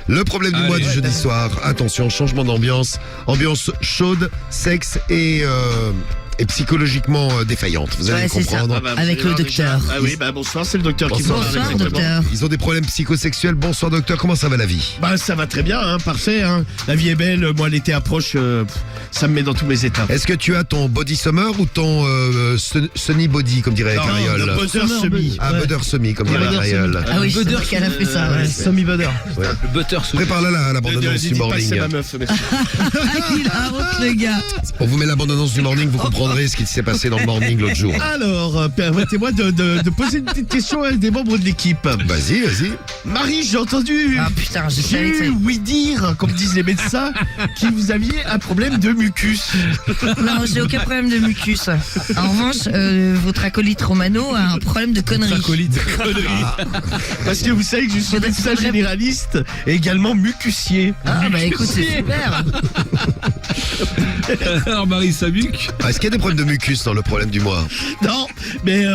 Le problème du mois du jeudi soir. Attention, changement d'ambiance. Ambiance chaude, sexe et psychologiquement défaillante. Vous allez c'est ça. comprendre. Avec le docteur. Ah oui, bonsoir, c'est le docteur qui Bonsoir. parle. Bonsoir, Exactement. docteur. Ils ont des problèmes psychosexuels. Bonsoir docteur, comment ça va la vie? Ça va très bien, hein, parfait. Hein. La vie est belle, moi l'été approche, ça me met dans tous mes états. Est-ce que tu as ton body summer ou ton sunny body, comme dirait Non, Cariol? le butter semi. Ah, butter semi, comme dirait Cariol. Ah oui, c'est vrai qu'elle a fait ça. Ouais. Semi-butter. Ouais. Le butter sous. Prépare-la la bande-annonce du Dis pas que morning. c'est ma meuf, mais Il a honte, le gars. On vous met la bande-annonce du morning, vous comprendrez ce qui s'est passé dans le morning l'autre jour. Alors, permettez-moi de poser une petite question à des membres de l'équipe. Vas-y. Marie, j'ai entendu. Ah putain, je J'ai savais que eu oui dire, comme disent les médecins, que vous aviez un problème de mucus. Non, j'ai aucun problème de mucus. En revanche, votre acolyte Romano a un problème de conneries. Parce que vous savez que je suis Faudrait- médecin généraliste et également mucusier. Ah bah écoute, c'est super. Alors Marie Sabuc. Ah, est-ce qu'il y a des problèmes de mucus dans le problème du mois? Non, mais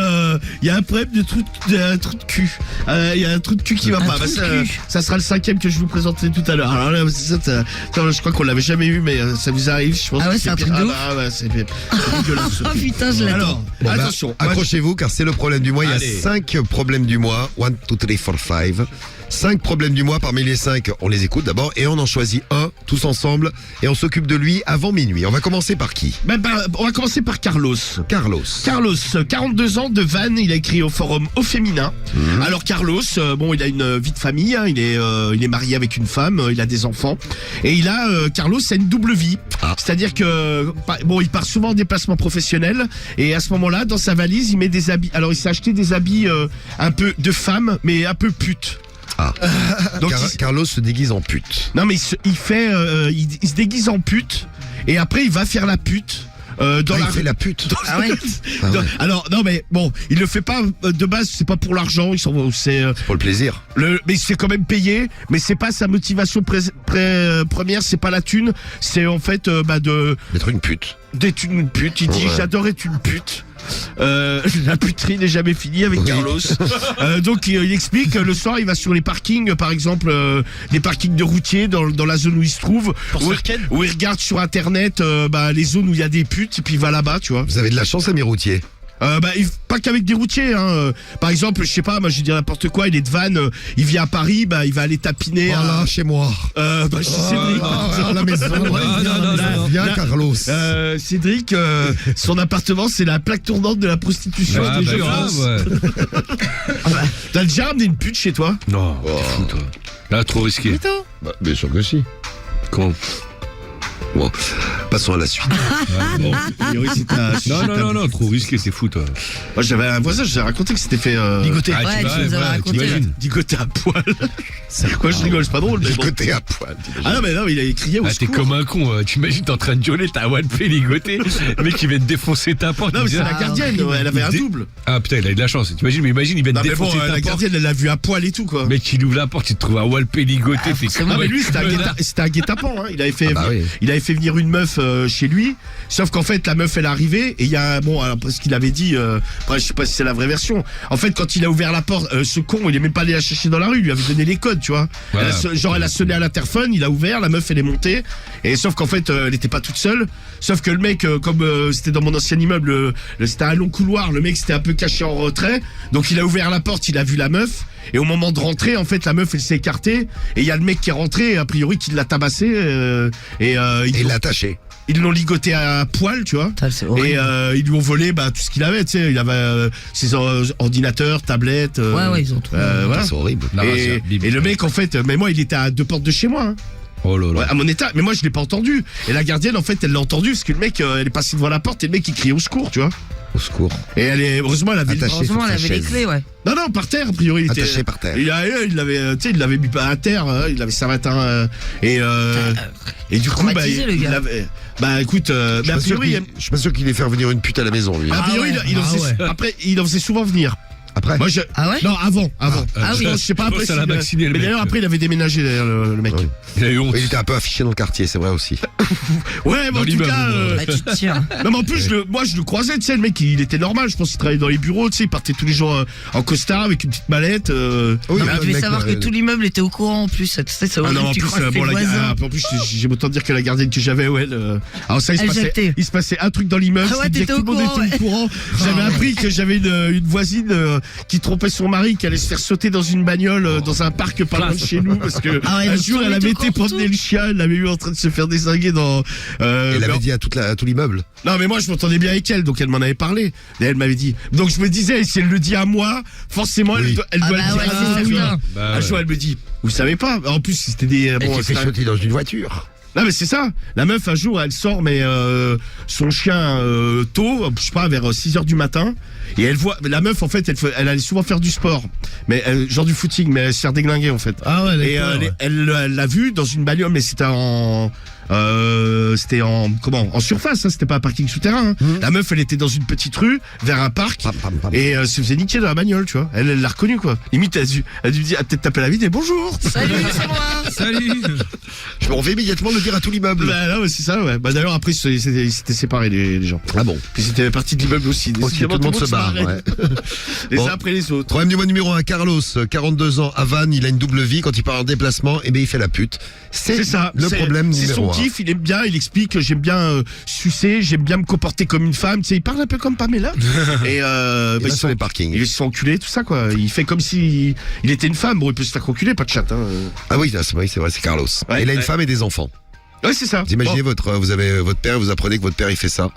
il y a un problème de trou de cul. Il y a un trou de cul qui va Un pas. trou de Ça, cul. ça sera le 5e que je vous présenterai tout à l'heure. Alors là, je crois qu'on l'avait jamais eu, mais ça vous arrive. Je pense Ah ouais, que c'est un truc pire. de ouf. Ah bah ouais, c'est dégueulasse. Oh putain, je l'attends. Alors, Bon, bah, attention. moi, accrochez-vous car c'est le problème du mois. Il y a Allez. 5 problèmes du mois. 1, 2, 3, 4, 5. 5 problèmes du mois. Parmi les 5, on les écoute d'abord et on en choisit un tous ensemble et on s'occupe de lui avant minuit. On va commencer par qui? on va commencer par Carlos. Carlos. Carlos, 42 ans, de Vannes, il a écrit au forum Au Féminin. Alors Carlos, il a une vie de famille, hein, il est marié avec une femme, il a des enfants. Et Carlos a une double vie. Ah. C'est-à-dire que, il part souvent en déplacement professionnel. Et à ce moment-là, dans sa valise, il met des habits. Alors il s'est acheté des habits un peu de femme, mais un peu pute. Ah. Donc, Carlos se déguise en pute. non mais il se déguise en pute. Et après, il va faire la pute. Dans Il la fait la pute. Ah ouais. Ah ouais. Alors non mais bon, il le fait pas de base, c'est pas pour l'argent, c'est Pour le plaisir. mais c'est quand même payé, mais c'est pas sa motivation première, c'est pas la thune, c'est en fait D'être une pute. d'être une pute. Il dit Ouais. j'adore être une pute. La puterie n'est jamais finie avec Oui. Carlos. Donc il explique le soir il va sur les parkings, par exemple les parkings de routiers dans la zone où il se trouve, où il regarde sur internet les zones où il y a des putes et puis il va là-bas, tu vois. Vous avez de la chance, ami routier. Pas qu'avec des routiers, hein. Par exemple, je sais pas, moi je dis n'importe quoi, il est de Vannes, il vient à Paris, il va aller tapiner Voilà, chez moi. chez Cédric. À la maison. non. Viens, Carlos. Cédric, son appartement, c'est la plaque tournante de la prostitution. Ah, des bah, jeux grave, France. ouais. T'as déjà ramené une pute chez toi? Non, t'es fou, toi. Là, trop risqué. Bien sûr que si. Comment? Bon, passons à la suite. Bon, a priori, Non, trop risqué, c'est fou, toi. Moi, j'avais un voisin, je l'ai raconté que c'était fait Ligoté. Ouais, tu nous avais raconté. t'imagines. ligoté à poil. Moi, je rigole, c'est pas drôle, mais bon. Côté à poil. Ah non, mais non, il a crié au Ah, t'es secours. comme un con, t'imagines, t'es en train de gueuler, t'as one P ligoté, le mec il vient de défoncer ta porte. Non, mais il c'est dit, la gardienne, ouais, elle avait un double. Ah putain, il a eu de la chance, t'imagines, mais imagine, il vient de Non, mais bon, défoncer ta la porte. gardienne, elle l'a vu à poil et tout, quoi. Le mec il ouvre la porte, il te trouve un Walpé ligoté, t'es forcément. Non mais lui c'était connard. un guet-apens, hein. Il avait fait Ah bah oui. il avait fait venir une meuf chez lui, sauf qu'en fait la meuf elle est arrivée et il y a alors parce qu'il avait dit après, je sais pas si c'est la vraie version. En fait quand il a ouvert la porte, ce con il est même pas allé la chercher dans la rue, il lui avait donné les codes, tu vois. Voilà. Elle a sonné à l'interphone, il a ouvert, la meuf elle est montée et sauf qu'en fait elle était pas toute seule, sauf que le mec comme c'était dans mon ancien immeuble, c'était un long couloir, le mec s'était un peu caché en retrait, donc il a ouvert la porte, il a vu la meuf. Et au moment de rentrer, en fait, la meuf, elle s'est écartée. Et il y a le mec qui est rentré, a priori, qui l'a tabassé. Et l'a attaché. ils l'ont ligoté à poil, tu vois. Putain, c'est horrible. Et ils lui ont volé tout ce qu'il avait, tu sais. Il avait ses ordinateurs, tablettes. Ouais, ils ont tout. Voilà. C'est horrible. La razzia, bim. Et le mec, en fait, mais moi, il était à 2 portes de chez moi. Hein. Oh là là. Ouais, à mon état, mais moi je l'ai pas entendu. Et la gardienne en fait elle l'a entendu parce que le mec elle est passée devant la porte et le mec il criait au secours, tu vois. Au secours. Et heureusement elle avait Attaché. Heureusement, elle sur sa avait les chaise. clés, ouais. Non par terre a priori il était Attaché par terre. Il l'avait tu sais il l'avait mis à terre, il avait ça matin et du coup traumatisé, le gars. écoute Je mais a suis pas sûr priori qu'il- je suis pas sûr qu'il ait fait revenir une pute à la maison, lui. a priori il en faisait, ouais. après il en faisait souvent venir. Après. Moi, Ah ouais? Non, avant. Ah oui. Je sais pas Je pense après. que ça l'a vacciné, le mais mec. d'ailleurs, après, il avait déménagé, d'ailleurs, le mec. Ouais. Il a eu honte. Il était un peu affiché dans le quartier, c'est vrai aussi. Ouais, mais Dans en tout l'immeuble, cas. Bah, tu te tiens. Non, mais en plus, moi, je le croisais, tu sais, le mec, il était normal. Je pense qu'il travaillait dans les bureaux, tu sais, il partait tous les jours en costard avec une petite mallette. Oui, Non, mais le tu veux mec, savoir que tout l'immeuble était au courant en plus. Tu sais, c'est Ah horrible, non, en tu plus, croises tes bon, voisins. en plus, j'ai autant dire que la gardienne que j'avais, ouais. Alors ça, Elle jetait. il se passait un truc dans l'immeuble. Ah ouais, ce qui disait t'étais que tout le monde au était au courant. J'avais appris que j'avais une voisine qui trompait son mari, qui allait se faire sauter dans une bagnole dans un parc pas loin de chez nous, parce que Ah ouais, un donc jour, tout elle le avait monde été était au promener le chien, elle l'avait eu en train de se faire désinguer dans. Elle mais avait dit à tout l'immeuble. Non, mais moi, je m'entendais bien avec elle, donc elle m'en avait parlé. Et elle m'avait dit. Donc je me disais, si elle le dit à moi, forcément, Oui. elle doit Ah le bah dire ouais, à c'est elle, tu vois. certain. Bah, Un jour, elle me dit, vous savez pas. En plus, c'était des. Elle bon, s'est fait c'était un- sauter dans une voiture. Non mais c'est ça. La meuf un jour elle sort mais son chien tôt, je sais pas vers 6h du matin et elle voit la meuf en fait elle allait souvent faire du sport mais genre du footing mais elle se faire déglinguer en fait. Ah ouais, Et d'accord. Ouais. elle l'a vu dans une bagnole mais c'était en surface, hein, c'était pas un parking souterrain. Hein. La meuf elle était dans une petite rue vers un parc Pam, pam, pam. et se faisait niquer dans la bagnole tu vois. Elle l'a reconnu quoi. Limite elle a dû dire peut-être taper la vide et bonjour. Salut, c'est moi. Salut. Je m'en vais immédiatement le dire à tout l'immeuble. Bah non mais c'est ça ouais. Bah d'ailleurs après ils s'étaient séparés les gens. Ah bon. Puis c'était partie de l'immeuble aussi. Aussi, tout le monde se barre. marrait. Ouais. Les Bon. uns après les autres. Problème du mois numéro 1, Carlos, 42 ans, à Vannes, il a une double vie. Quand il part en déplacement, eh ben il fait la pute. C'est ça. le problème C'est son numéro 1. kiff, il aime bien, il explique que j'aime bien sucer, j'aime bien me comporter comme une femme. Tu sais, il parle un peu comme Pamela. Et Il bah, va ils sur les sont parkings. ils se font enculer, tout ça quoi. Il fait comme si il était une femme. Bon, il peut se faire enculer, pas de chat. Hein. Ah oui, c'est vrai, c'est Carlos. Ouais, il a une ouais. femme et des enfants. Ouais, c'est ça. Vous imaginez Bon. vous avez votre père, vous apprenez que votre père il fait ça.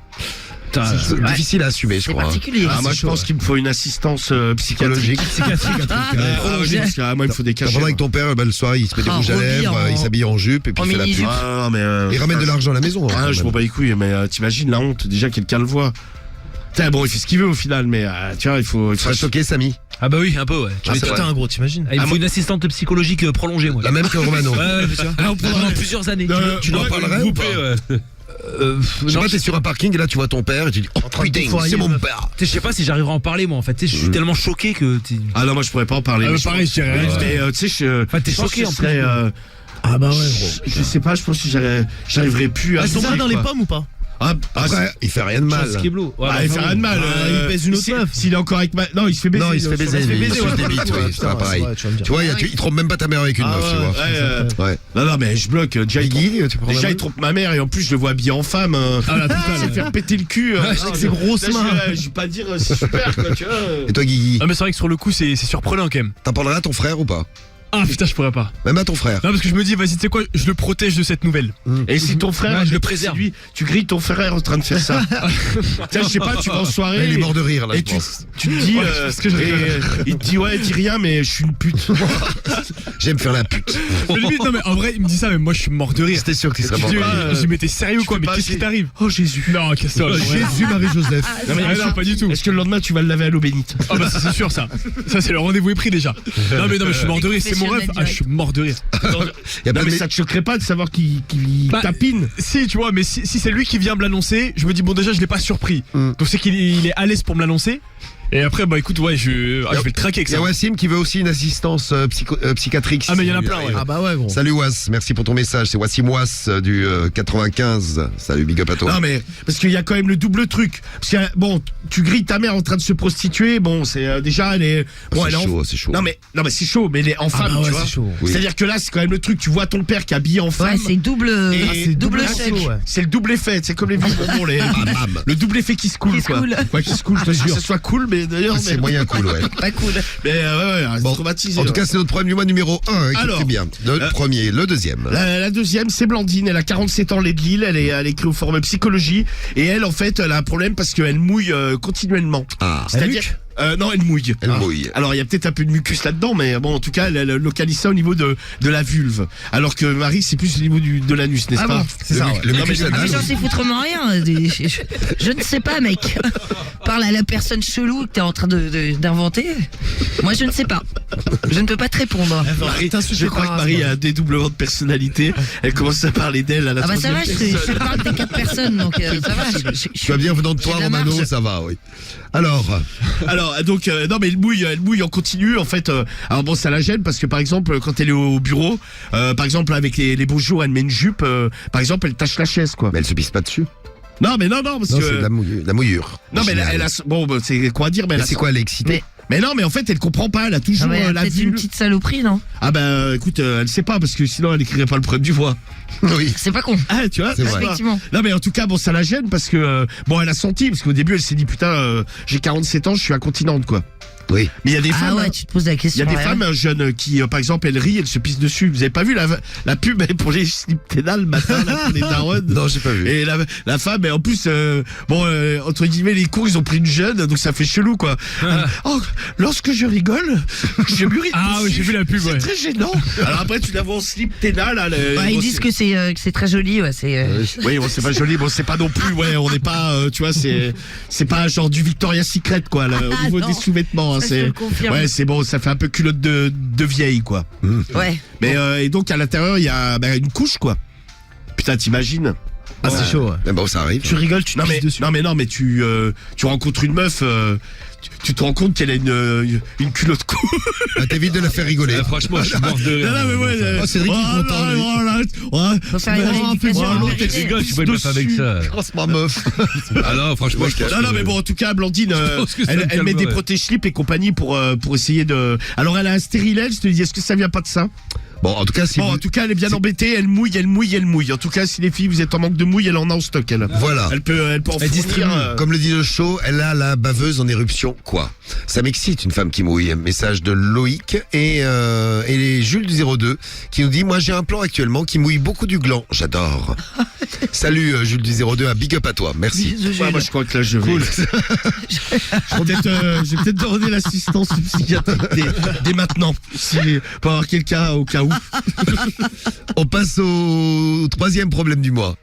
C'est difficile à assumer, je C'est crois. hein. particulier. Ah, moi, je pense qu'il me faut une assistance psychologique. Oui, parce que moi, il me faut des Pendant cachets. avec ton père, le soir, il se met des Ah, rouges à Robbie lèvres, en- il s'habille en jupe et puis en il fait la pute. mini-jupe. Ah, non, mais Il ramène de l'argent à la maison. hein, Ah, quand je même. m'en bats les couilles, mais t'imagines la honte, déjà quelqu'un le voit. Putain, bon, il fait ce qu'il veut au final, mais tu vois, il faut. Tu serais choqué, Samy. Ah bah oui, un peu ouais. Ah, c'est vrai. Putain, gros, t'imagines? Ah, il me faut une assistante psychologique prolongée moi. La même que Romano. Ouais, ouais, bien sûr. Pendant plusieurs années. Tu leur parlerais ou pas Je sais non, pas, t'es sur un parking et là tu vois ton père et tu dis oh train de putain, fourrailler c'est mon une meuf. père. je sais pas si j'arriverai à en parler moi en fait. Tu sais, je suis tellement choqué que. Ah non, moi je pourrais pas en parler. mais pareil, je dirais rien. Mais tu sais, Enfin, t'es je pense choqué, que en je plus. serais, Ah bah ouais, gros. je sais pas, je pense que j'arriverais plus à. Ah, ils sont bouger, pas dans les quoi. pommes ou pas? Après, il fait rien de mal. Skiblo. Ouais, Ah, il fait rien de mal. il pèse une autre meuf. S'il est encore avec ma. Non, il se fait baiser. Non, il se fait baiser, il il se se fait fait baiser. des bites, oui, c'est pas pareil. tu vas me dire. Tu vois, il trompe même pas ta mère avec une Ah, meuf, tu vois. ouais, Ouais. Non, mais je bloque. Déjà, Guigui, tu prends Déjà, la il trompe ma mère et en plus, je le vois habillé en femme. Ah, la totale. C'est faire péter le cul. avec ses grosses mains. Je vais pas dire c'est super, quoi, tu vois. Et toi, Guigui, Ah mais c'est vrai que sur le coup c'est surprenant quand même. t'en parleras à ton frère ou pas? Ah putain je pourrais pas. Même à ton frère. Non parce que je me dis vas-y tu sais quoi, je le protège de cette nouvelle. Et si ton frère, Ouais, je le préserve. Lui, tu grilles ton frère en train de faire ça. Tiens, je sais pas, tu vas en soirée. Il est mort de rire là, Et je pense. tu te dis, Ouais, parce que je rigole. il te dit ouais, dis rien, mais je suis une pute. J'aime faire la pute. Mais limite non mais en vrai il me dit ça mais moi je suis mort de rire. C'était sûr qu'il serait Je mort de rire. dis mais t'es sérieux ou quoi, fais mais pas qu'est-ce qui assez. t'arrive? Oh Jésus. Non qu'est-ce que Jésus, Marie-Joseph. Non, mais Ah non pas du tout. Est-ce que le lendemain tu vas le laver à l'eau bénite? Ah bah ça, c'est sûr ça. Ça c'est le rendez-vous est pris déjà. Non mais je suis mort de rire, c'est mon rêve. Ah je suis mort de rire. Il y a Non plein mais de ça te choquerait pas de savoir qu'il Bah, tapine? Si tu vois, mais si c'est lui qui vient me l'annoncer, je me dis bon déjà je l'ai pas surpris. Donc c'est qu'il il est à l'aise pour me l'annoncer. Et après bah écoute ouais je vais le traquer avec Il y a ça. Wassim qui veut aussi une assistance psychiatrique. Ah mais il y en a plein ouais. Ah bah ouais, gros. Salut Was, merci pour ton message. C'est Wassim Was du 95. Salut, big up à toi. Non mais parce qu'il y a quand même le double truc. Parce que bon, tu grilles ta mère en train de se prostituer. Bon, c'est déjà elle est. Bon, c'est elle est en- chaud, c'est chaud. Non mais c'est chaud, mais elle est en femme, bah ouais, tu vois. c'est chaud. Oui. C'est-à-dire que là, c'est quand même le truc. Tu vois ton père qui est habillé en femme. Ouais, c'est double, Et double là, chèque. c'est- C'est le double effet. C'est comme les vieux bonbons, les. Bam. Le double effet qui se coule, Qui se quoi. coule. Ouais, qui se coule. Je te jure que ce soit cool, mais d'ailleurs. C'est mais- moyen cool, ouais. Pas cool. Mais ouais, c'est Bon, traumatisé. en tout cas, c'est notre problème du mois numéro 1. Alors, Écoutez bien. Le premier, le deuxième. La deuxième, c'est Blandine. Elle a 47 ans, elle est de Lille. Elle écrit au forum psychologie. Et elle, en fait, elle a un problème parce qu'elle mouille continuellement. Ah, C'est-à-dire. Non, elle mouille. Elle mouille. Alors, il y a peut-être un peu de mucus là-dedans, mais bon, en tout cas, elle localise ça au niveau de la vulve. Alors que Marie, c'est plus au niveau de l'anus, n'est-ce Ah pas? bon C'est ça, ouais. Le Non, mucus mais- Ah, mais anal. j'en sais foutrement rien. Je ne sais pas, mec. Parle à la personne chelou que t'es en train d'inventer. Moi, je ne sais pas. Je ne peux pas te répondre. Marie, je crois que Marie a un dédoublement de personnalité. Elle commence à parler d'elle à la Ah bah ça va, troisième je personne. parle des 4 personnes, donc ça va. Tu vas bien venant de toi, j'ai de la Romano, marge. ça va, oui. Alors, Alors, donc, non, mais elle mouille en continu, en fait. Alors bon, ça la gêne parce que, par exemple, quand elle est au bureau, par exemple, avec les beaux jours, elle met une jupe, par exemple, elle tâche la chaise, quoi. Mais elle se pisse pas dessus. Non, mais non, parce Non, que... c'est de la mouillure. Non, mais Génial. elle a... Bon, bah, c'est quoi dire, mais elle Mais a... c'est quoi, elle est excitée? Mais non, mais en fait, elle comprend pas, elle a Ah, toujours mais elle a la peut-être vue. une petite saloperie, non? Ah bah, écoute, elle sait pas, parce que sinon, elle écrirait pas le problème du voix. Oui. C'est pas con. Ah, tu vois, C'est vrai. Effectivement. Non, mais en tout cas, bon, ça la gêne parce que, bon, elle a senti, parce qu'au début, elle s'est dit, putain, j'ai 47 ans, je suis incontinente, quoi. Oui. Mais il y a des Ah femmes... ouais, tu te poses la Il y question. a des ouais. femmes jeunes qui, par exemple, elles rient, elles se pissent dessus. Vous avez pas vu la pub pour les slip ténal le matin, là, pour les darons? Non, j'ai pas vu. Et la femme, et en plus, entre guillemets, les cours, ils ont pris une jeune, donc ça fait chelou, quoi. Oh, lorsque je rigole, je m'urine. Ah oui, j'ai vu la pub, C'est ouais. très gênant. Alors après, tu la vois en slip ténal, là. Ouais, ils disent que c'est très joli, ouais. C'est. Oui, bon, c'est pas joli, bon, c'est pas non plus, ouais, on n'est pas, tu vois, c'est pas genre du Victoria's Secret, quoi, là, au niveau non. des sous-vêtements, hein, Ça, je te c'est. le confirme. Ouais, c'est bon, ça fait un peu culotte de vieille, quoi. Ouais. Mais et donc à l'intérieur il y a une couche, quoi. Putain, t'imagines? Ah, c'est chaud, ouais. Mais bon, ça arrive. Tu rigoles, tu te Non mais pisses dessus. non mais tu rencontres une meuf, tu te rends compte qu'elle a une culotte courte. Ah, t'évites de la faire rigoler. Ah, franchement, je suis mort de rire. Non, mais ouais. Oh, Cédric, il est content, lui. Faut faire une rééducation à L'autre, elle périnée. rigole, tu peux pas faire avec ça. Ma meuf. Ah non, franchement, je pense Non, que- mais bon, en tout cas, Blandine, pense que ça me elle met des calmerait. protège-slips et compagnie pour essayer de. Alors, elle a un stérilet, je te dis, est-ce que ça vient pas de ça? Bon, en tout cas, si Bon, vous... en tout cas, elle est bien embêtée, elle mouille. En tout cas, si les filles, vous êtes en manque de mouille, elle en a en stock, elle. Voilà. Elle peut en fournir. distribue. Comme le dit le show, elle a la baveuse en éruption. Quoi? Ça m'excite, une femme qui mouille. Message de Loïc et Jules du 02 qui nous dit, moi j'ai un plan actuellement qui mouille beaucoup du gland. J'adore. Salut Jules du 02, un big up à toi. Merci. Bisous, Ouais, Jules. moi je crois que là je vais. Je vais peut-être demander l'assistance psychiatrique dès maintenant. Si, pour avoir quelqu'un au cas où. On passe au troisième problème du mois.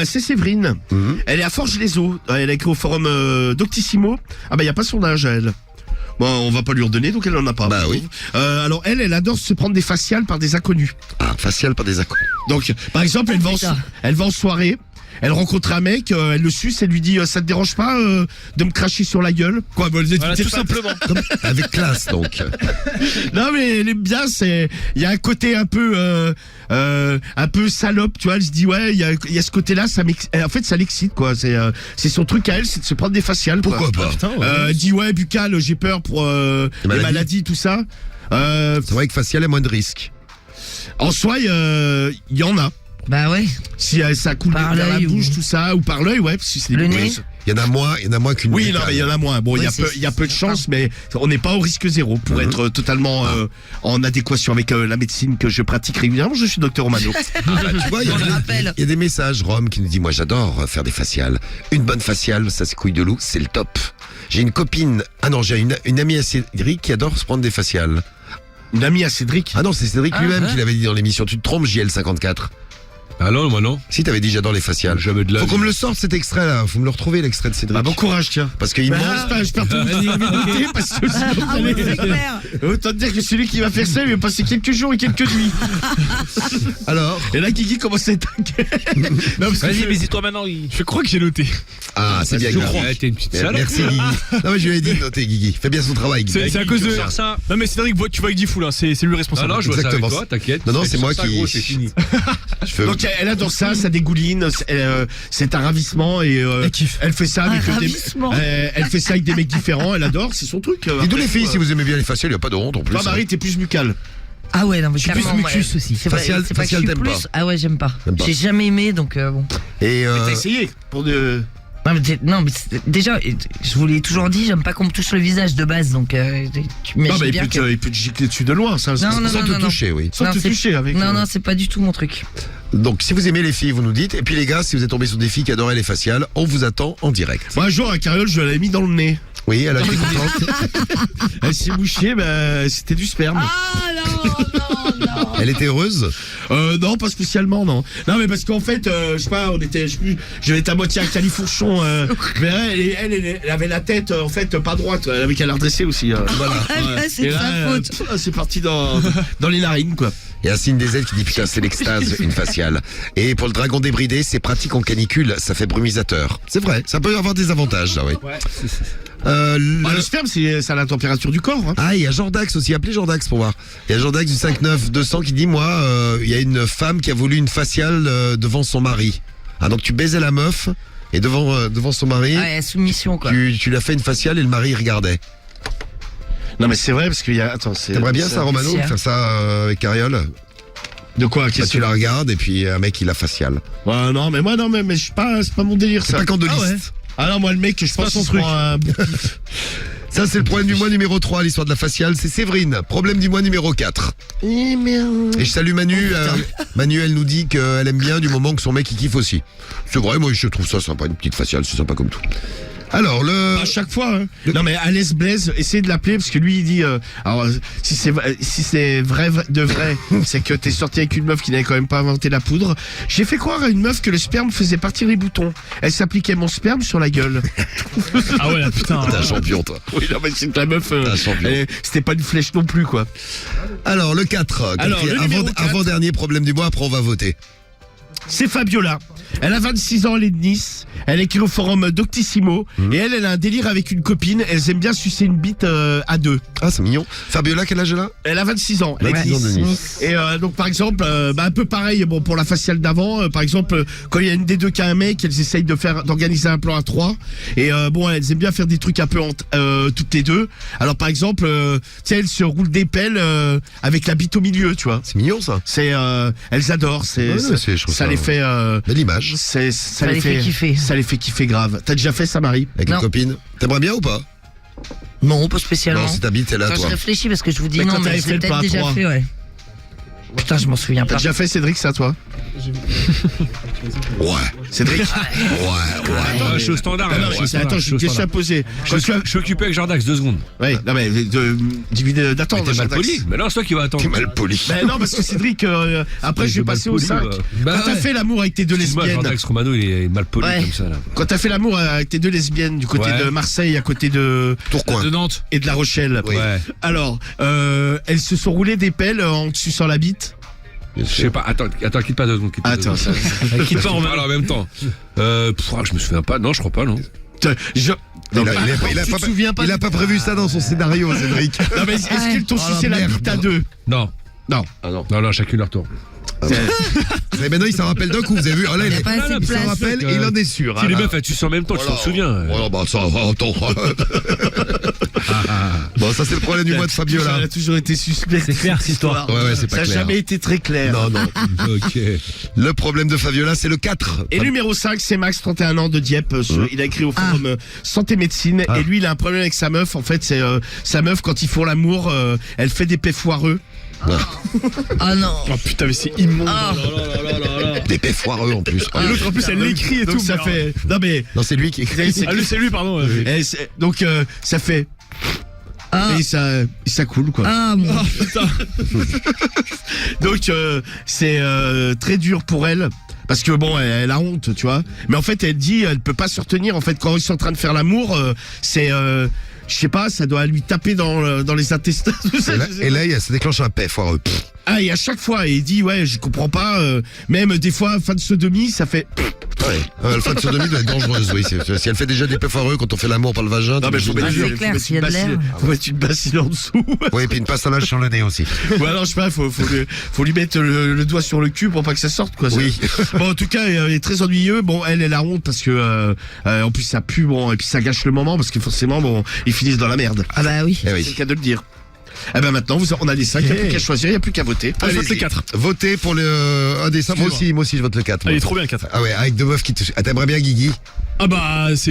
C'est Séverine. Mhm. Elle est à Forges-les-Eaux. Elle a écrit au forum Doctissimo. Ah bah il n'y a pas son âge à elle. Bon, on va pas lui redonner, donc elle en a pas. Bah oui. Alors elle adore se prendre des faciales par des inconnus. Ah, facial par des inconnus. Donc, par exemple, putain. elle va en soirée. Elle rencontre un mec, elle le suce, elle lui dit ça te dérange pas de me cracher sur la gueule? Quoi, bon, Voilà, tout simplement. Avec classe, donc. Non mais elle aime bien, il y a un côté un peu salope, tu vois. Elle se dit ouais, il y a ce côté-là, en fait ça l'excite, quoi. C'est son truc à elle, c'est de se prendre des faciales. Quoi. Pourquoi pas? Putain, ouais. Elle dit ouais, buccal, j'ai peur pour les maladies, tout ça. C'est vrai que facial a moins de risques. En soi, il y en a. Bah ouais. Si ça coule Par vers la l'œil bouche, ou- tout ça, ou par l'œil, ouais, parce que c'est des Le boucles. nez. Il y en a moins qu'une. Oui, non, mais il y en a moins. Bon, il Oui, y a peu de c'est chance, mais on n'est pas au risque zéro pour être totalement en adéquation avec la médecine que je pratique régulièrement. Je suis docteur Romano. Tu vois, il y a On le rappelle. il y a des messages, Rome, qui nous dit, moi j'adore faire des faciales. Une bonne faciale, ça c'est couille de loup, c'est le top. J'ai une copine, j'ai une amie à Cédric qui adore se prendre des faciales. Une amie à Cédric. Ah non, c'est Cédric lui-même qui l'avait dit dans l'émission. Tu te trompes, JL54. Ah non, moi non. Si, t'avais dit j'adore les faciales. Jamais de la Faut qu'on vie. me le sorte cet extrait là, faut me le retrouver l'extrait de Cédric. Bah, bon courage, tiens. Parce qu'il ment. J'espère tout noter parce que sinon, Ah ouais, c'est clair. autant te dire que celui qui va faire ça, il va passer quelques jours et quelques nuits. Alors, Et là, Guigui commence à être inquiet. Non, parce que Vas-y, mais toi maintenant. Je crois que j'ai noté. ah, c'est bien Je grave. crois. Ouais, t'es une petite salope. Merci Guigui. Non mais je lui ai dit de noter Guigui. Fais bien son travail Guigui. C'est à cause de. Faire ça. Non, mais Cédric, tu vois avec Diffoul, là. C'est lui le Ah responsable. non, je vois ça avec Exactement. toi, t'inquiète. Non, non, Fais c'est moi ça, qui- gros, c'est fini. Je fais- Donc elle adore ça, ça dégouline, c'est un ravissement et Elle kiffe. elle fait ça avec Un des ravissement. elle fait ça avec des mecs différents, elle adore, c'est son truc. Dis donc les filles, si vous aimez bien les faciales, il n'y a pas de honte en plus. Toi Marie, t'es plus buccal. Ah ouais, non, mais Je suis plus clairement, mucus ouais. aussi. C'est pas, Facial- c'est pas que je facial, suis t'aimes plus. pas. Ah ouais, j'aime pas. T'aimes pas. J'ai jamais aimé, donc bon. Et T'as essayé pour de. Non, mais déjà, je vous l'ai toujours dit, j'aime pas qu'on me touche le visage de base, donc tu Non, imagines mais bien que. il peut te gicler dessus de loin, ça. Non, non, sans te toucher, oui. Sans Non, te c'est- toucher avec. Non, non, c'est pas du tout mon truc. Donc si vous aimez les filles, vous nous dites. Et puis les gars, si vous êtes tombés sur des filles qui adoraient les faciales, on vous attend en direct. Moi un jour à Carriole, je l'avais mis dans le nez. Oui, elle a été contente. Elle s'est mouchée, bah c'était du sperme. Ah non. Elle était heureuse. Non, pas spécialement, non. Non, mais parce qu'en fait, je sais pas, je vais être à moitié à califourchon. Mais elle avait la tête, en fait, pas droite. Elle avait qu'à la redresser aussi. Voilà. Ah, bah, c'est de Et sa là, faute. c'est parti dans les narines, quoi. Et un signe des ailes qui dit putain c'est l'extase, une faciale. Et pour le dragon débridé, c'est pratique en canicule, ça fait brumisateur. C'est vrai, ça peut avoir des avantages, ça, oui. Le sperme, c'est à la température du corps. Hein. Ah, il y a Jordax aussi, appelez Jordax pour voir. Il y a Jordax du 59200 qui dit moi, il y a une femme qui a voulu une faciale devant son mari. Ah, donc tu baisais la meuf et devant son mari, Ouais, soumission, quoi. tu l'as fait une faciale et le mari il regardait. Non, mais c'est vrai, parce qu'il y a. Attends, c'est. T'aimerais bien ça, Romano, faciale. faire ça avec Cariole? De quoi? Bah, Qu'est-ce tu la regardes et puis un mec il la faciale. Ouais, non, mais moi, non, mais c'est pas mon délire, C'est ça. pas quand de Ah ouais. liste. Ah non, moi, le mec, je pense son qu'il se truc. prend un. Ça, c'est le problème du mois numéro 3, l'histoire de la faciale. C'est Séverine. Problème du mois numéro 4. Et je salue Manu. Manu, elle nous dit qu'elle aime bien du moment que son mec, il kiffe aussi. C'est vrai, moi, je trouve ça sympa. Une petite faciale, c'est sympa comme tout. Alors, À chaque fois. Hein. Non, mais Alès Blaise, essayez de l'appeler parce que lui, il dit. Alors, si c'est vrai de vrai, c'est que t'es sorti avec une meuf qui n'avait quand même pas inventé la poudre. J'ai fait croire à une meuf que le sperme faisait partir les boutons. Elle s'appliquait mon sperme sur la gueule. Ah ouais, là, putain. T'es un champion, toi. Oui, non, mais c'est que la meuf. Un champion. C'était pas une flèche non plus, quoi. Alors, le 4. Alors, le numéro 4. Avant-dernier problème du mois, après on va voter. C'est Fabiola. Elle a 26 ans, elle est de Nice. Elle écrit au forum Doctissimo. Et elle a un délire avec une copine. Elles aiment bien sucer une bite à deux. Ah, c'est mignon. Fabiola, quel âge elle a? Elle a 26 ans. Elle est de 26 ans de Nice. Nice. Et donc par exemple, un peu pareil, bon pour la faciale d'avant, par exemple, quand il y a une des deux qui a un mec, elles essayent d'organiser un plan à 3. Et bon, elles aiment bien faire des trucs un peu toutes les deux. Alors par exemple, tu sais, elles se roulent des pelles avec la bite au milieu, tu vois. C'est mignon, ça. C'est, elles adorent. Ouais, je trouve ça les fait. Belle image. Ça les fait kiffer. Ça les fait kiffer grave. T'as déjà fait ça, Marie? Avec Non. une copine. T'aimerais bien ou pas? Non, pas spécialement. Non, si t'habites, c'est là, Quand je toi. réfléchis, parce que je vous dis Mais non, quand mais t'avais je fait l'ai le peut-être pas à déjà 3. fait, ouais. Putain, je m'en souviens T'as pas. déjà fait, Cédric, ça, toi? Ouais. Cédric? Ouais. Ah, je suis au standard. Non, là, non, je suis au attends, standard, j'ai une question à poser. Je suis occupé avec Jordax, 2 secondes. Oui, non mais d'attendre. T'es mal Jordax. poli. Mais non, c'est toi qui vas attendre. T'es mal poli. Ben non, parce que Cédric, après je vais passer au 5. Bah Quand t'as ouais. fait l'amour avec tes deux Excuse-moi, lesbiennes, Jordax Romano, il est mal poli Ouais. comme ça, là. quand t'as fait l'amour avec tes deux lesbiennes du côté Ouais. de Marseille, à côté de Tourcoing. De Nantes. et de La Rochelle. Oui. Ouais. Alors, elles se sont roulées des pelles en suçant la bite. Bien Je sûr. sais pas, attends, quitte pas 2 secondes. Quitte pas Attends, 2 secondes. Quitte pas, on parle en même temps. Je me souviens pas, non, je crois pas, non. Je... Il a pas prévu ça dans son scénario, Cédric. Non mais est-ce qu'ils t'ont Oh, la sucé la merde. bite à deux? Non. Non. Ah non. Non, chacune leur tour. Mais maintenant, il s'en rappelle d'un coup, vous avez vu? Oh là, Il y a pas assez de il s'en place. rappelle et il en est sûr. Si hein, les là. meufs, elles tuent en même temps, tu t'en souviens. Voilà, bah ça, attends. Bon, ça c'est le problème du mois de Fabiola. Elle a toujours été suspecte. C'est clair, cette histoire. Ouais, c'est pas Ça n'a clair. jamais été très clair. Non, non. Ok. Le problème de Fabiola, c'est le 4. Et numéro 5, c'est Max, 31 ans de Dieppe. Il a écrit au forum Santé Médecine. Ah. Et lui, il a un problème avec sa meuf. En fait, c'est sa meuf, quand ils font l'amour, elle fait des pets foireux. Ah non. Oh putain, mais c'est immonde. Ah. Des paix foireux en plus. Oh, Et l'autre, en plus, elle l'écrit et Donc tout. ça mais fait... Non mais... non, c'est lui qui écrit. c'est- Ah, lui, c'est lui, pardon. Donc ça fait... Ah. Et ça coule, quoi. Ah, mon. Putain. Donc c'est très dur pour elle. Parce que bon, elle a honte, tu vois. Mais en fait, elle dit, elle peut pas se retenir. En fait, quand ils sont en train de faire l'amour, c'est... je sais pas, ça doit lui taper dans les intestins. tout ça, je sais Et pas. là, ça déclenche un paix foireux. Ah, et à chaque fois, il dit, ouais, je comprends pas, même des fois, fin de sodomie, ça fait... Ouais. Le fin de sodomie doit être dangereuse, oui. Si elle fait déjà des paix foireux quand on fait l'amour par le vagin, Non, mais faut t'imagines mettre, c'est clair, s'il y a de l'air. faut mettre une bassine en dessous. Oui, et puis une passe sur le nez aussi. Ou alors, je sais pas, faut lui mettre le doigt sur le cul pour pas que ça sorte, quoi. Oui. Bon, en tout cas, il est très ennuyeux. Bon, elle a honte parce que, en plus, ça pue, bon, et puis ça gâche le moment parce que forcément, bon, ils finissent dans la merde. Ah bah oui. Eh C'est oui. le cas de le dire. Eh ben maintenant, on a les 5, il n'y a plus qu'à choisir, il n'y a plus qu'à voter. Je vote Allez-y. les 4. Votez pour un des 5. Moi aussi, je vote le 4. Ah, il est trop bien, le 4. Ah ouais, avec deux meufs qui te... Ah, t'aimerais bien Guigui? Ah bah, ça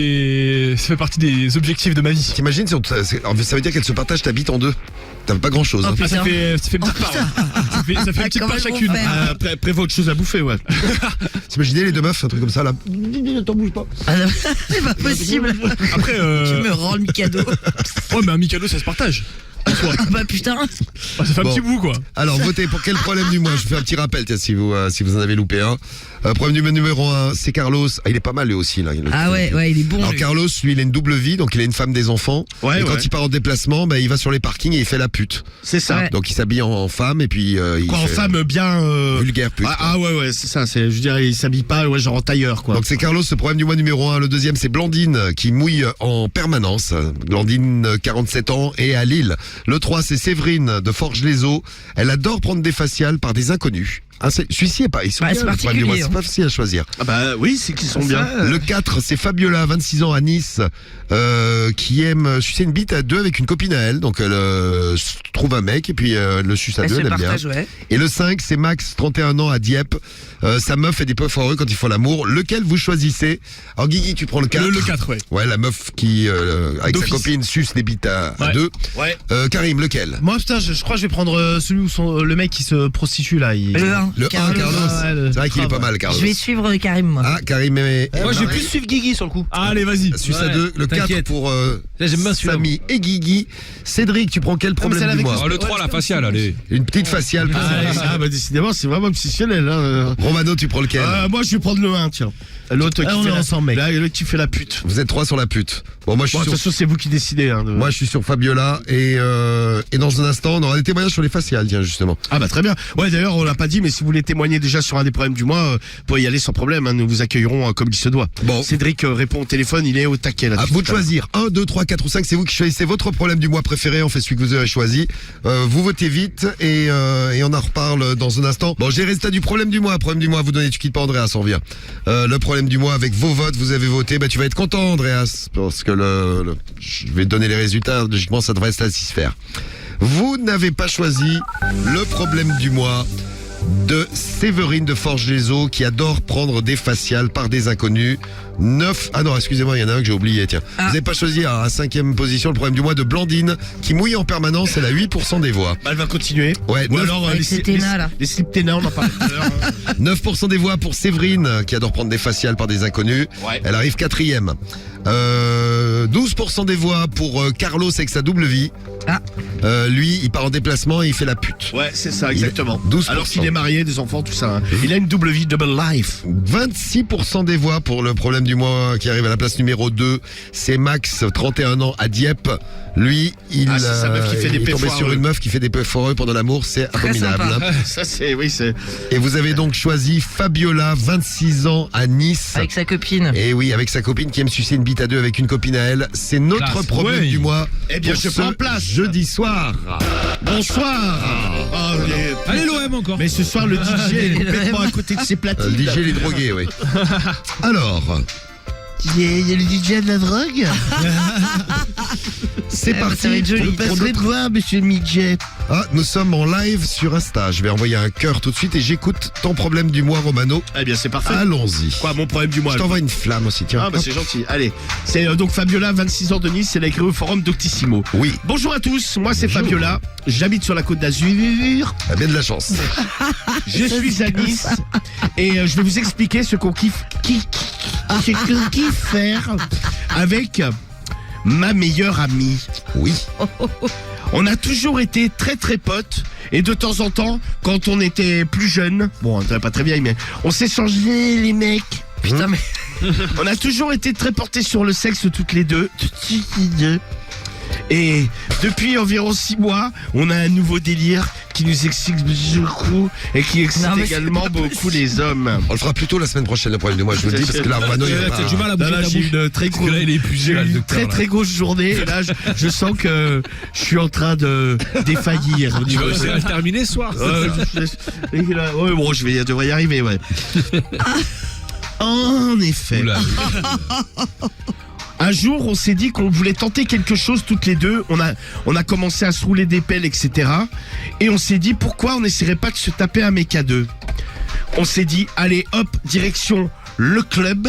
fait partie des objectifs de ma vie. T'imagines, ça veut dire qu'elle se partage ta bite en deux. T'as pas grand chose. Oh, Hein. Ah, ça putain. fait une petite part. Ça fait une petite Comment part ils vont chacune. faire Ah, prévoit autre chose à bouffer, ouais. T'imagines les deux meufs, un truc comme ça là. T'en bouge pas. Ah non, c'est pas possible. Après, Tu me rends le Mikado. ouais, mais un Mikado, ça se partage. Ah bah putain. Ah, ça fait un Bon. petit bout, quoi. Alors, votez pour quel problème du mois? Je vous fais un petit rappel, tiens, si vous en avez loupé un. Problème du mois numéro 1, c'est Carlos. Ah, il est pas mal lui aussi, là. Le Ah Ah ouais, il est bon. Alors lui. Carlos, lui, il a une double vie, donc il a une femme, des enfants. Ouais, et quand ouais. il part en déplacement, il va sur les parkings et il fait la pute. C'est ça. Ouais. Donc il s'habille en femme et puis il Quoi, en fait femme bien. vulgaire pute. quoi. Ouais, c'est ça. Je dirais, il s'habille pas, ouais, genre en tailleur, quoi. Donc c'est Carlos, le problème du mois numéro 1. Le deuxième, c'est Blandine qui mouille en permanence. Blandine, 47 ans, et à Lille. Le 3, c'est Séverine de Forges-les-Eaux. Elle adore prendre des faciales par des inconnus. Ah, celui-ci est pas, ils sont Ouais, bien, c'est le problème du mois, particulier, c'est pas facile à choisir. Ah bah oui, c'est qu'ils sont bien. Le 4, c'est Fabiola, 26 ans, à Nice, qui aime sucer une bite à deux avec une copine à elle. Donc elle trouve un mec et puis elle le suce à Elle deux, se elle aime bien. partage, ouais. Et le 5, c'est Max, 31 ans, à Dieppe. Sa meuf fait des peu foireux quand ils font l'amour. Lequel vous choisissez? Alors Guigui, tu prends le 4. Le 4, ouais. Ouais, la meuf qui, avec sa D'office. copine, suce des bites à Ouais. deux. Ouais. Karim, lequel? Moi, putain, je crois que je vais prendre celui où le mec qui se prostitue là. Le 1. Le 1, Carlos. Ouais, le- C'est vrai qu'il est pas mal, Carlos. Je vais suivre Karim, moi. Ah, Karim et Moi, je vais Marie. plus suivre Guigui sur le coup. Allez, vas-y. Suce à Ouais, deux. Le 4 t'inquiète. pour Là, j'aime bien celui-là, Samy et Guigui. Cédric, tu prends quel problème celle du avec mois? Oh, le 3, la faciale, allez. Une petite faciale pour Ah bah décidément, c'est vraiment obsessionnel. Hein. Romano, tu prends lequel? Moi, je vais prendre le 1, tiens. L'autre Ah, on qui est fait ensemble, mec. L'autre qui fait la pute. Vous êtes 3 sur la pute. Bon, moi je suis Bon, de toute sur... façon, c'est vous qui décidez. Hein, Moi je suis sur Fabiola et dans un instant on aura des témoignages sur les faciales, tiens, justement. Ah bah très bien. Ouais, d'ailleurs, on l'a pas dit, mais si vous voulez témoigner déjà sur un des problèmes du mois, vous pouvez y aller sans problème. Hein, nous vous accueillerons comme il se doit. Bon. Cédric répond au téléphone, il est au taquet là. À vous de choisir 1, 2, 3, 4 ou 5, c'est vous qui choisissez votre problème du mois préféré, on fait celui que vous avez choisi. Vous votez vite et on en reparle dans un instant. Bon, j'ai les résultats du problème du mois. Problème du mois, vous donnez, tu quittes pas Andreas, on revient. Le problème du mois avec vos votes, vous avez voté, tu vas être content Andreas, parce que je vais te donner les résultats, logiquement ça devrait se satisfaire. Vous n'avez pas choisi le problème du mois de Séverine de Forges-les-Eaux qui adore prendre des faciales par des inconnus. 9. Ah non, excusez-moi, il y en a un que j'ai oublié, tiens. Ah. Vous n'avez pas choisi à 5e position le problème du mois de Blandine qui mouille en permanence, elle a 8% des voix. Bah, elle va continuer. Ouais, Ou 9, alors Avec ses ténas, là. les slip ténas, on en parlait tout à l'heure. 9% des voix pour Séverine qui adore prendre des faciales par des inconnus. Ouais. Elle arrive 4e. 12% des voix pour Carlos avec sa double vie. Ah. Lui, il part en déplacement et il fait la pute. Ouais, c'est ça, exactement. 12%. Alors qu'il est marié, des enfants, tout ça. Hein. Il a une double vie, double life. 26% des voix pour le problème du mois qui arrive à la place numéro 2. C'est Max, 31 ans, à Dieppe. Lui, il, Ah, c'est sa meuf qui fait des il est tombé péfoireux. sur une meuf qui fait des peu foireux pendant l'amour. C'est Très abominable. sympa. hein. Ça, c'est, oui, c'est. Et vous avez donc choisi Fabiola, 26 ans, à Nice. Avec sa copine. Et oui, avec sa copine qui aime sucer une bite à deux avec une copine à elle. C'est notre Classe. problème Ouais. du mois. Eh bien, pour je ce prends place. jeudi soir. Bonsoir. Oh, Allez, l'OM encore. mais ce soir, le DJ est complètement à côté de ses Le platines. DJ les drogués, oui. Alors, Il y a le DJ de la drogue. c'est Eh ben, parti. ça va être joli. pour notre- de voir, monsieur le midget. Ah, nous sommes en live sur Insta. Je vais envoyer un cœur tout de suite et j'écoute ton problème du mois, Romano. Eh bien, c'est parfait. Allons-y. Quoi, mon problème du mois Je t'envoie une flamme aussi, tiens. Ah, bah, c'est gentil. Allez. C'est donc Fabiola, 26 ans de Nice. Elle a écrit au forum Doctissimo. Oui, Bonjour à tous. Moi, c'est Bonjour. Fabiola. J'habite sur la côte d'Azur. t'as bien de la chance. Je suis à Nice et je vais vous expliquer ce qu'on kiffe faire avec ma meilleure amie. Oui. On a toujours été très très potes et de temps en temps, quand on était plus jeune, bon, on n'était pas très vieille, mais on s'est changé les mecs. Putain, mais. On a toujours été très portés sur le sexe toutes les deux. Et depuis environ 6 mois, on a un nouveau délire qui nous excite beaucoup et qui excite Non, mais c'est également pas beaucoup possible. les hommes. On le fera plutôt la semaine prochaine, le problème du mois, je vous le dis, parce que là, Romano, il va T'as pas... du mal à bouger Là, ta j'ai bouche. une très Parce que là, il est épuisé, j'ai là, le une docteur, très là. très grosse journée. Et là, je sens que je suis en train de défaillir. au Tu vas niveau réussir à le terminer ce soir. ouais, bon, je devrais y arriver, ouais. En effet. Oula. Un jour, on s'est dit qu'on voulait tenter quelque chose toutes les deux. On a commencé à se rouler des pelles, etc. Et on s'est dit, pourquoi on n'essaierait pas de se taper un mec à deux? On s'est dit, allez, hop, direction le club.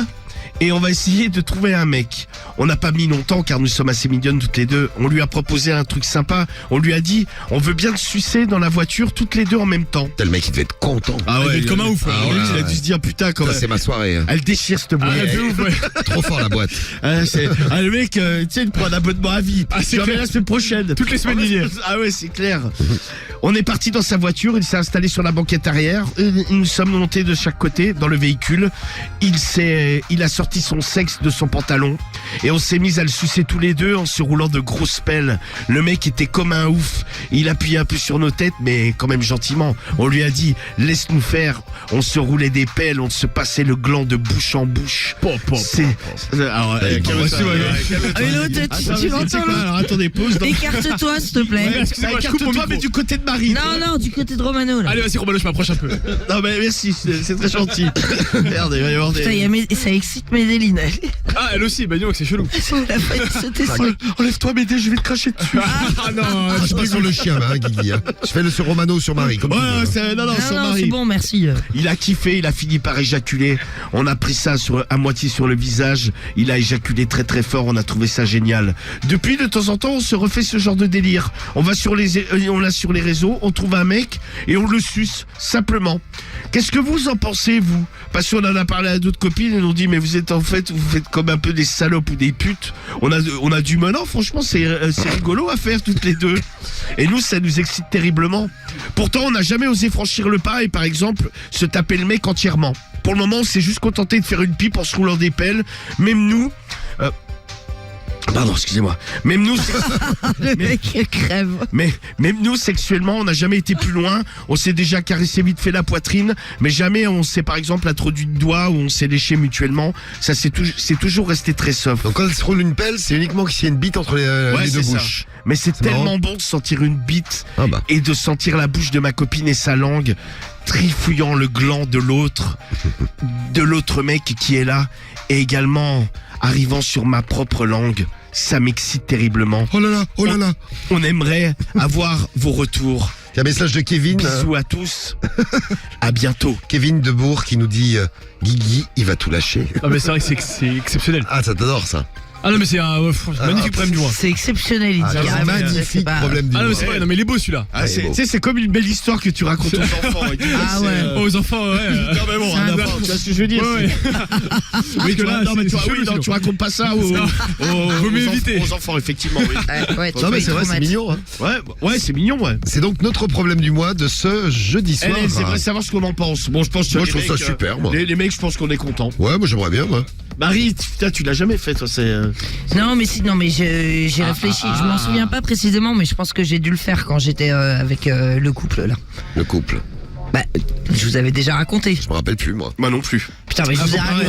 Et on va essayer de trouver un mec. On n'a pas mis longtemps car nous sommes assez mignonnes toutes les deux. On lui a proposé un truc sympa. On lui a dit, on veut bien te sucer dans la voiture toutes les deux en même temps. Tel mec, il devait être content. Ah Il devait être comme un ouf. Ah, Ouais. lui, il a dû se dire putain quand Ça, même. c'est ma soirée. Hein. Elle déchire cette boîte. Ah, de ouf, ouais. Trop fort la boîte. Le mec, tu sais, il prend un abonnement à vie. Ah, c'est Je reviens clair. la semaine prochaine. Toutes les semaines, il y est. Ah ouais, c'est clair. On est parti dans sa voiture, il s'est installé sur la banquette arrière. Nous sommes montés de chaque côté dans le véhicule. Il a sorti son sexe de son pantalon et on s'est mis à le sucer tous les deux en se roulant de grosses pelles. Le mec était comme un ouf. Il appuyait un peu sur nos têtes, mais quand même gentiment. On lui a dit, laisse-nous faire. On se roulait des pelles, on se passait le gland de bouche en bouche. Alors, calme-toi, calme-toi. Ah, mais l'autre, Attends, tu mais l'entends, c'est quoi, l'autre. alors attendez, pause. Écarte-toi, s'il te plaît. Excusez-moi, je coupe mon Écarte-toi, micro. mais du côté de Marie. Non, du côté de Romano, là. Allez, vas-y, Romano, je m'approche un peu. Non, mais merci, c'est très gentil. Merde, il va y avoir Putain, des. ça excite Médéline. Ah, elle aussi, bah dis donc, c'est chelou. Elle a failli sauter sur le- Enlève-toi, Médé, je vais te cracher dessus. Ah non, Ah, je passe sur le chien, là, hein, Guigui. Hein. Je fais le sur Romano ou sur Marie. Comme tu veux, hein. Non, Non, son non, mari. c'est bon, merci. Il a kiffé, il a fini par éjaculer. On a pris ça à moitié sur le visage. Il a éjaculé très très fort, on a trouvé ça génial. Depuis, de temps en temps, on se refait ce genre de délire. On l'a sur les réseaux, on trouve un mec et on le suce, simplement. Qu'est-ce que vous en pensez, vous? Parce qu'on en a parlé à d'autres copines et nous ont dit, mais vous êtes en fait, vous faites comme un peu des salopes ou des putes. On a du menant, franchement, c'est rigolo à faire toutes les deux. Et nous, ça nous excite terriblement. Pourtant, on n'a jamais osé franchir le pas et, par exemple, se taper le mec entièrement. Pour le moment, on s'est juste contenté de faire une pipe en se roulant des pelles. Même nous... Pardon, excusez-moi. Même nous... Le mec crève. Mais même nous, sexuellement, on n'a jamais été plus loin. On s'est déjà caressé vite fait la poitrine, mais jamais on s'est par exemple introduit le doigt ou on s'est léché mutuellement. Ça, c'est toujours resté très soft. Donc quand elle se roule une pelle, c'est uniquement s'il y a une bite entre les deux c'est ça. bouches. Mais c'est C'est tellement marrant. bon de sentir une bite Ah bah. et de sentir la bouche de ma copine et sa langue trifouillant le gland de l'autre mec qui est là, et également arrivant sur ma propre langue. Ça m'excite terriblement. Oh là là, oh là là. On aimerait avoir vos retours. Il y a un message de Kevin. Bisous à tous. À bientôt. Kevin de Bourg qui nous dit Guigui, il va tout lâcher. Ah, mais c'est vrai que c'est exceptionnel. Ah, ça t'adore ça. Ah non, mais c'est un magnifique problème du mois. C'est exceptionnel, il dit. Ah, carrément. C'est magnifique pas- problème du Ah non, mais mois. c'est vrai, non, mais il est beau celui-là. Ah, c'est beau. tu sais, c'est comme une belle histoire que tu racontes aux enfants. Et tu dis, Ah c'est, ouais. Aux enfants, ouais. Non mais bon, C'est un un gars. enfant, tu vois ce que je veux dire. Ouais, ouais. Oui, tu là, vois, non, mais c'est tu vois, chelou, oui, non, sinon. tu racontes pas ça Vaut mieux éviter. aux enfants, effectivement. Oui. Ouais, tu Non mais vois, c'est vrai, c'est il mignon. Hein. Ouais, c'est mignon, ouais. C'est donc notre problème du mois de ce jeudi soir. Elle, c'est vrai savoir ce qu'on en pense. Bon, je pense que Moi, les je trouve ça mecs, super, moi. Les mecs, je pense qu'on est contents. Ouais, moi j'aimerais bien, moi. Marie, putain, tu l'as jamais fait, toi, c'est. Non, mais j'ai réfléchi. Je m'en souviens pas précisément, mais je pense que j'ai dû le faire quand j'étais avec le couple là. Le couple. Bah, je vous avais déjà raconté. Je me rappelle plus, moi. Moi non plus. Putain, mais je vous ai raconté.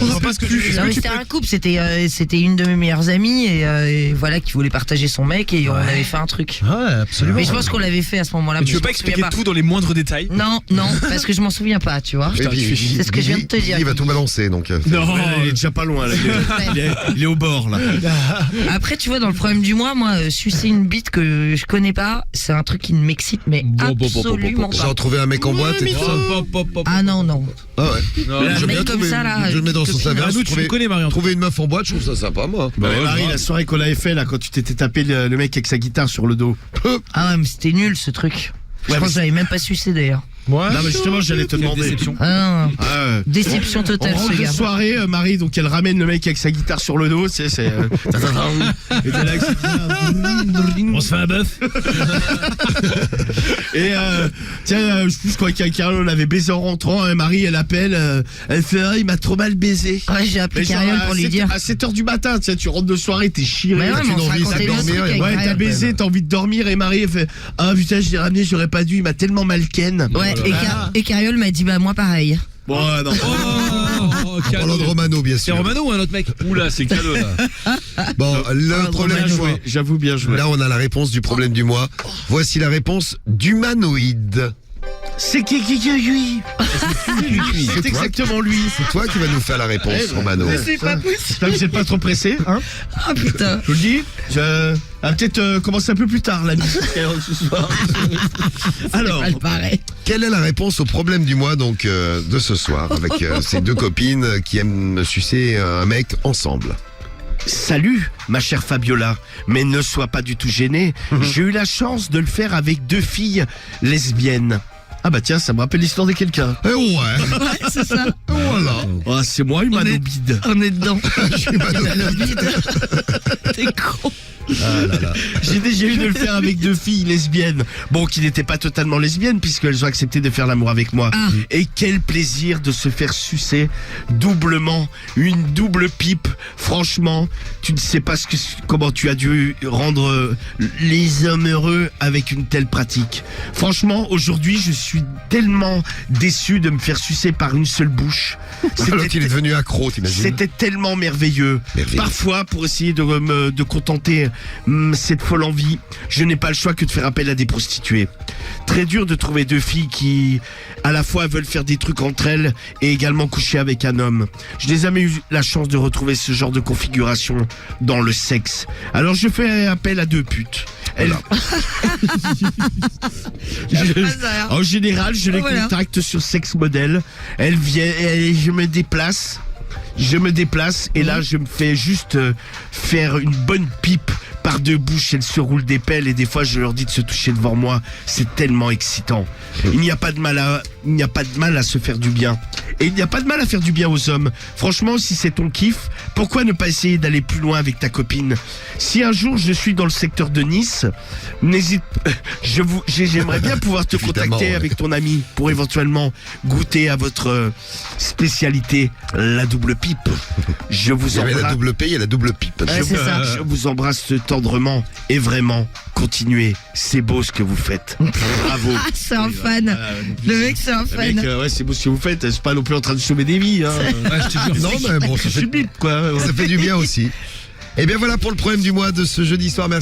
Je vois pas ce que tu Non, mais c'était un couple, c'était une de mes meilleures amies et voilà qui voulait partager son mec et on avait fait un truc. Ouais, absolument. Mais je pense qu'on l'avait fait à ce moment-là. Mais mais tu veux je pas m'en souviens expliquer tout dans les moindres détails? Non, parce que je m'en souviens pas, tu vois. Putain, Et puis, tu fais chier. C'est ce que je viens de te dire. Il va tout balancer, donc. Non. Il est déjà pas loin, là. Il est au bord, là. Après, tu vois, dans le problème du mois, moi, sucer une bite que je connais pas, c'est un truc qui ne m'excite, mais absolument J'ai pas. retrouvé un mec en boîte et tout ça. Ah non, non. Ah ouais. Un J'aime mec bien comme trouver- ça, là, Je le mets dans son copine. service. Ah, nous, tu me connais, Marion. Trouver une meuf en boîte, je trouve ça sympa, moi. Bah, Marie, la soirée qu'on avait fait, là, quand tu t'étais tapé le mec avec sa guitare sur le dos. Ah ouais, mais c'était nul ce truc. Je Ouais, pense mais que j'avais même pas sucé d'ailleurs. Ouais. Non, mais justement, j'allais te demander. Ah, non. Ah, ouais. Déception On totale rentre ce de gars. soirée, Marie, donc elle ramène le mec avec sa guitare sur le dos, tu sais, c'est. Et t'es là avec sa guitare. On se fait un bœuf. Et tiens, je pense quoi, Carole, on avait baisé en rentrant, et Marie, elle appelle, elle fait, ah, il m'a trop mal baisé. Ouais, j'ai appelé Mais genre, Cariole pour lui dire. à 7h du matin, tu sais, tu rentres de soirée, t'es chiré. Mais ouais, tu mais on se envie, ça racontait le dormir, truc avec Ouais, t'as Cariole. baisé, t'as envie de dormir, et Marie, elle fait, ah putain, je l'ai ramené, j'aurais pas dû, il m'a tellement mal ken. Ouais, et Cariole m'a dit, bah moi pareil. Bon, non. Oh, En parlant de Romano, bien C'est sûr. Romano ou un autre mec? Oula, c'est calme là. Bon, le problème Bien du mois. joué, j'avoue, bien joué. Là, on a la réponse du problème du mois. Voici la réponse d'humanoïde. C'est qui lui C'est exactement lui. C'est toi qui vas nous faire la réponse, Romano. C'est pas possible. Vous êtes pas trop pressé, hein? Ah putain. Je vous le dis, peut-être commencer un peu plus tard la nuit ce soir. Alors, Elle paraît. Quelle est la réponse au problème du mois donc de ce soir avec ces deux copines qui aiment sucer un mec ensemble? Salut, ma chère Fabiola, mais ne sois pas du tout gênée. J'ai eu la chance de le faire avec 2 filles lesbiennes. Ah bah tiens, ça me rappelle l'histoire de quelqu'un. Eh ouais, Ouais, c'est ça. voilà. Oh, c'est moi, une On est- manobide. On est dedans. T'es con. Ah là là. J'ai déjà eu de le faire avec 2 filles lesbiennes. Bon, qui n'étaient pas totalement lesbiennes puisqu'elles ont accepté de faire l'amour avec moi. Ah. Et quel plaisir de se faire sucer doublement, une double pipe. Franchement, tu ne sais pas comment tu as dû rendre les hommes heureux avec une telle pratique. Franchement, aujourd'hui, je suis tellement déçu de me faire sucer par une seule bouche. Alors qu'il est devenu accro, t'imagines? C'était tellement merveilleux. Merveilleux. Parfois, pour essayer de contenter cette folle envie, je n'ai pas le choix que de faire appel à des prostituées. Très dur de trouver 2 filles qui, à la fois, veulent faire des trucs entre elles et également coucher avec un homme. Je n'ai jamais eu la chance de retrouver ce genre de configuration dans le sexe. Alors je fais appel à 2 putes. Elles- En général, je les Voilà. contacte sur Sex Model. Elles viennent, et je me déplace. Et là je me fais juste faire une bonne pipe par 2 bouches. Elles se roulent des pelles et des fois je leur dis de se toucher devant moi. C'est tellement excitant. Il n'y a pas de mal à se faire du bien. Et il n'y a pas de mal à faire du bien aux hommes. Franchement, si c'est ton kiff, pourquoi ne pas essayer d'aller plus loin avec ta copine? Si un jour je suis dans le secteur de Nice, n'hésite, j'aimerais bien pouvoir te Évidemment, contacter ouais. avec ton ami pour éventuellement goûter à votre spécialité, la double pipe. Je vous Il y avait la embrasse. double P, il y a la double pipe. Ouais, c'est ça. Je vous embrasse tendrement et vraiment continuez. C'est beau ce que vous faites. Bravo. Ah, c'est un fan. Le mec, c'est un fan. Ouais, c'est beau ce que vous faites. C'est pas non plus en train de sauver des vies. Hein. Non, mais bon, Je suis bip, quoi. ça fait du bien aussi. Et bien voilà pour le problème du mois de ce jeudi soir. Merci.